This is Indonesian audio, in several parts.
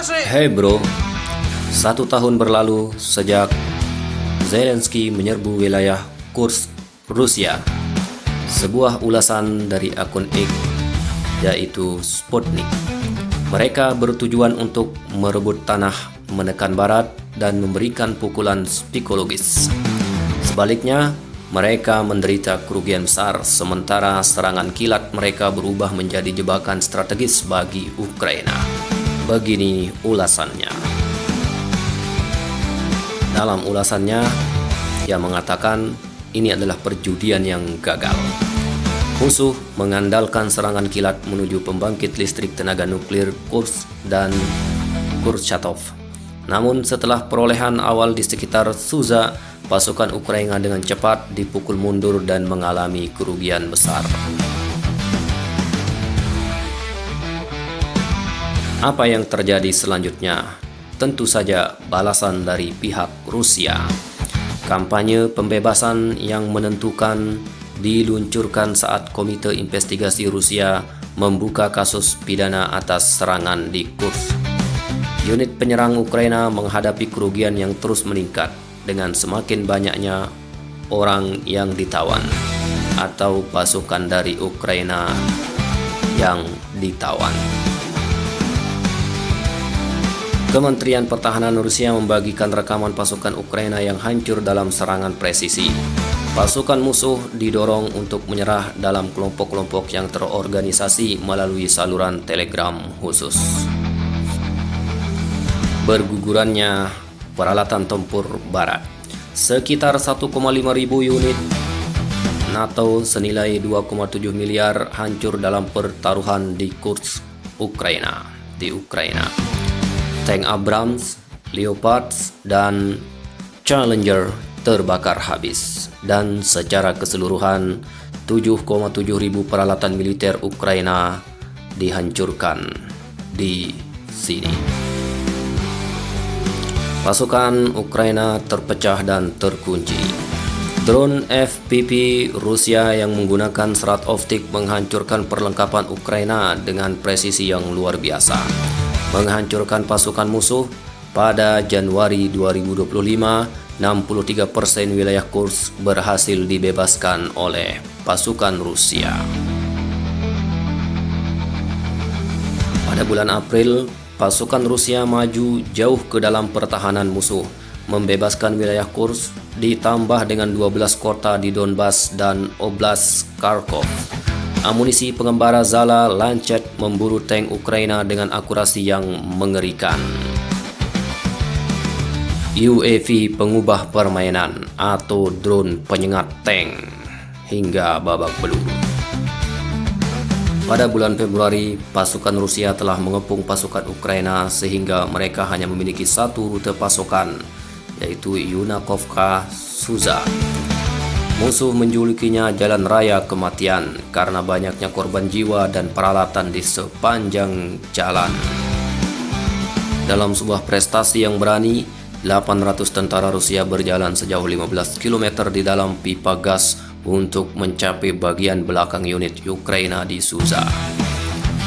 Hey bro, 1 tahun berlalu sejak Zelensky menyerbu wilayah Kursk, Rusia. Sebuah ulasan dari akun X, yaitu Sputnik. Mereka bertujuan untuk merebut tanah, menekan barat, dan memberikan pukulan psikologis. Sebaliknya, mereka menderita kerugian besar, sementara serangan kilat mereka berubah menjadi jebakan strategis bagi Ukraina. Begini ulasannya. Dalam ulasannya, ia mengatakan ini adalah perjudian yang gagal. Musuh mengandalkan serangan kilat menuju pembangkit listrik tenaga nuklir Kursk dan Kurchatov. Namun setelah perolehan awal di sekitar Suza, pasukan Ukraina dengan cepat dipukul mundur dan mengalami kerugian besar. Apa yang terjadi selanjutnya? Tentu saja balasan dari pihak Rusia. Kampanye pembebasan yang menentukan diluncurkan saat Komite Investigasi Rusia membuka kasus pidana atas serangan di Kursk. Unit penyerang Ukraina menghadapi kerugian yang terus meningkat dengan semakin banyaknya orang yang ditawan atau pasukan dari Ukraina yang ditawan. Kementerian Pertahanan Rusia membagikan rekaman pasukan Ukraina yang hancur dalam serangan presisi. Pasukan musuh didorong untuk menyerah dalam kelompok-kelompok yang terorganisasi melalui saluran Telegram khusus. Bergugurannya peralatan tempur barat. Sekitar 1,5 ribu unit NATO senilai 2,7 miliar hancur dalam pertaruhan di Kursk, Ukraina. Tank Abrams, Leopards, dan Challenger terbakar habis, dan secara keseluruhan 7,7 ribu peralatan militer Ukraina dihancurkan di sini. Pasukan Ukraina terpecah dan terkunci. Drone FPV Rusia yang menggunakan serat optik menghancurkan perlengkapan Ukraina dengan presisi yang luar biasa. Menghancurkan pasukan musuh pada Januari 2025, 63% wilayah Kursk berhasil dibebaskan oleh pasukan Rusia. Pada bulan April, pasukan Rusia maju jauh ke dalam pertahanan musuh, membebaskan wilayah Kursk, ditambah dengan 12 kota di Donbas dan Oblast Kharkov. Amunisi pengembara Zala Lancet memburu tank Ukraina dengan akurasi yang mengerikan. UAV pengubah permainan atau drone penyengat tank hingga babak belur. Pada bulan Februari, pasukan Rusia telah mengepung pasukan Ukraina sehingga mereka hanya memiliki satu rute pasokan, yaitu Yunakovka-Suza. Musuh menjulukinya jalan raya kematian karena banyaknya korban jiwa dan peralatan di sepanjang jalan. Dalam sebuah prestasi yang berani, 800 tentara Rusia berjalan sejauh 15 km di dalam pipa gas untuk mencapai bagian belakang unit Ukraina di Suza.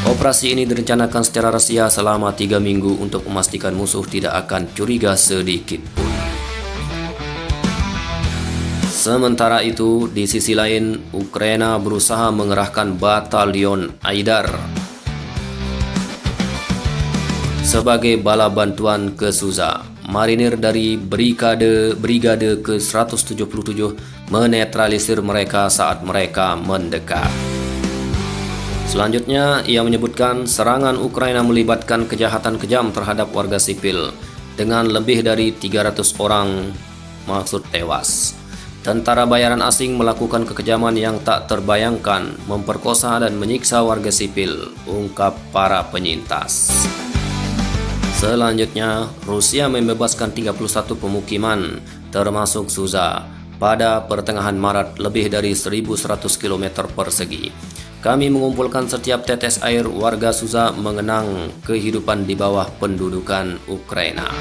Operasi ini direncanakan secara rahasia selama 3 minggu untuk memastikan musuh tidak akan curiga sedikit pun. Sementara itu, di sisi lain, Ukraina berusaha mengerahkan batalion Aidar sebagai bala bantuan ke Suza. Marinir dari Brigade ke-177 menetralisir mereka saat mereka mendekat. Selanjutnya, ia menyebutkan serangan Ukraina melibatkan kejahatan kejam terhadap warga sipil dengan lebih dari 300 orang maksud tewas. Tentara bayaran asing melakukan kekejaman yang tak terbayangkan, memperkosa dan menyiksa warga sipil, ungkap para penyintas. Selanjutnya, Rusia membebaskan 31 pemukiman, termasuk Suza, pada pertengahan Maret lebih dari 1.100 km persegi. Kami mengumpulkan setiap tetes air warga Suza mengenang kehidupan di bawah pendudukan Ukraina.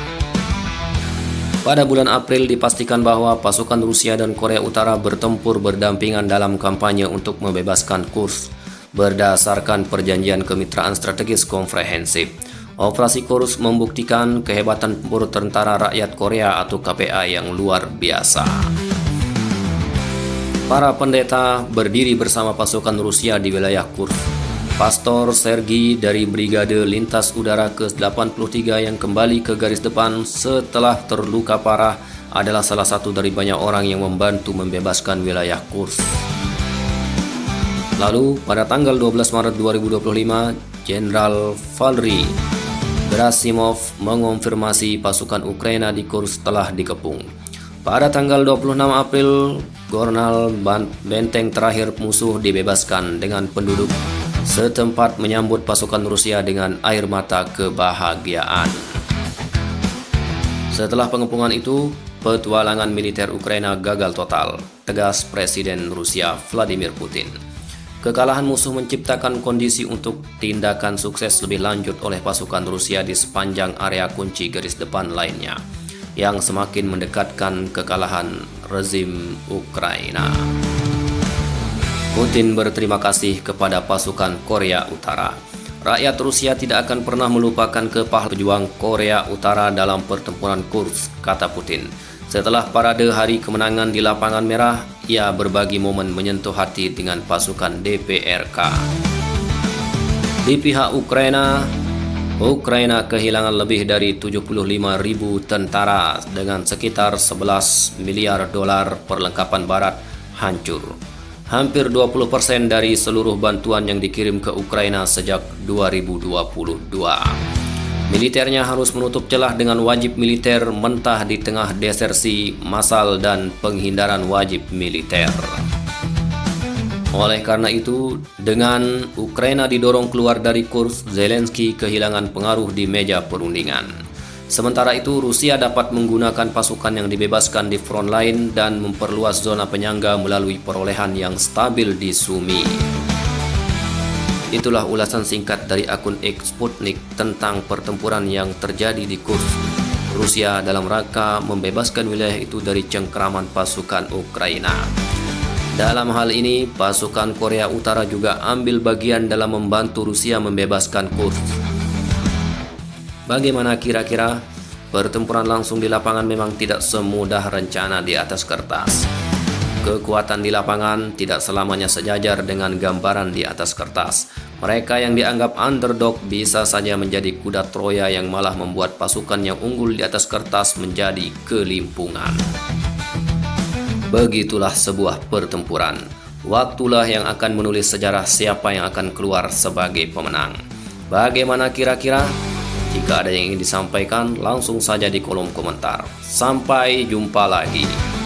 Pada bulan April dipastikan bahwa pasukan Rusia dan Korea Utara bertempur berdampingan dalam kampanye untuk membebaskan Kursk berdasarkan perjanjian kemitraan strategis komprehensif. Operasi Kursk membuktikan kehebatan tempur Tentara Rakyat Korea atau KPA yang luar biasa. Para pendeta berdiri bersama pasukan Rusia di wilayah Kursk. Pastor Sergi dari Brigade Lintas Udara ke-83 yang kembali ke garis depan setelah terluka parah adalah salah satu dari banyak orang yang membantu membebaskan wilayah Kursk. Lalu, pada tanggal 12 Maret 2025, Jenderal Valery Gerasimov mengonfirmasi pasukan Ukraina di Kursk telah dikepung. Pada tanggal 26 April, Gornal benteng terakhir musuh dibebaskan dengan penduduk setempat menyambut pasukan Rusia dengan air mata kebahagiaan. Setelah pengepungan itu, petualangan militer Ukraina gagal total, tegas Presiden Rusia Vladimir Putin. Kekalahan musuh menciptakan kondisi untuk tindakan sukses lebih lanjut oleh pasukan Rusia di sepanjang area kunci garis depan lainnya, yang semakin mendekatkan kekalahan rezim Ukraina. Putin berterima kasih kepada pasukan Korea Utara. Rakyat Rusia tidak akan pernah melupakan kepahlawanan pejuang Korea Utara dalam pertempuran Kursk, kata Putin. Setelah parade hari kemenangan di lapangan merah, ia berbagi momen menyentuh hati dengan pasukan DPRK. Di pihak Ukraina kehilangan lebih dari 75.000 tentara dengan sekitar 11 miliar dolar perlengkapan barat hancur. Hampir 20% dari seluruh bantuan yang dikirim ke Ukraina sejak 2022. Militernya harus menutup celah dengan wajib militer mentah di tengah desersi massal dan penghindaran wajib militer. Oleh karena itu, dengan Ukraina didorong keluar dari Kursk, Zelensky kehilangan pengaruh di meja perundingan. Sementara itu, Rusia dapat menggunakan pasukan yang dibebaskan di front line dan memperluas zona penyangga melalui perolehan yang stabil di Sumy. Itulah ulasan singkat dari akun X Sputnik tentang pertempuran yang terjadi di Kursk, Rusia dalam rangka membebaskan wilayah itu dari cengkraman pasukan Ukraina. Dalam hal ini, pasukan Korea Utara juga ambil bagian dalam membantu Rusia membebaskan Kursk. Bagaimana kira-kira? Pertempuran langsung di lapangan memang tidak semudah rencana di atas kertas. Kekuatan di lapangan tidak selamanya sejajar dengan gambaran di atas kertas. Mereka yang dianggap underdog bisa saja menjadi kuda Troya yang malah membuat pasukan yang unggul di atas kertas menjadi kelimpungan. Begitulah sebuah pertempuran. Waktulah yang akan menulis sejarah siapa yang akan keluar sebagai pemenang. Bagaimana kira-kira? Jika ada yang ingin disampaikan, langsung saja di kolom komentar. Sampai jumpa lagi.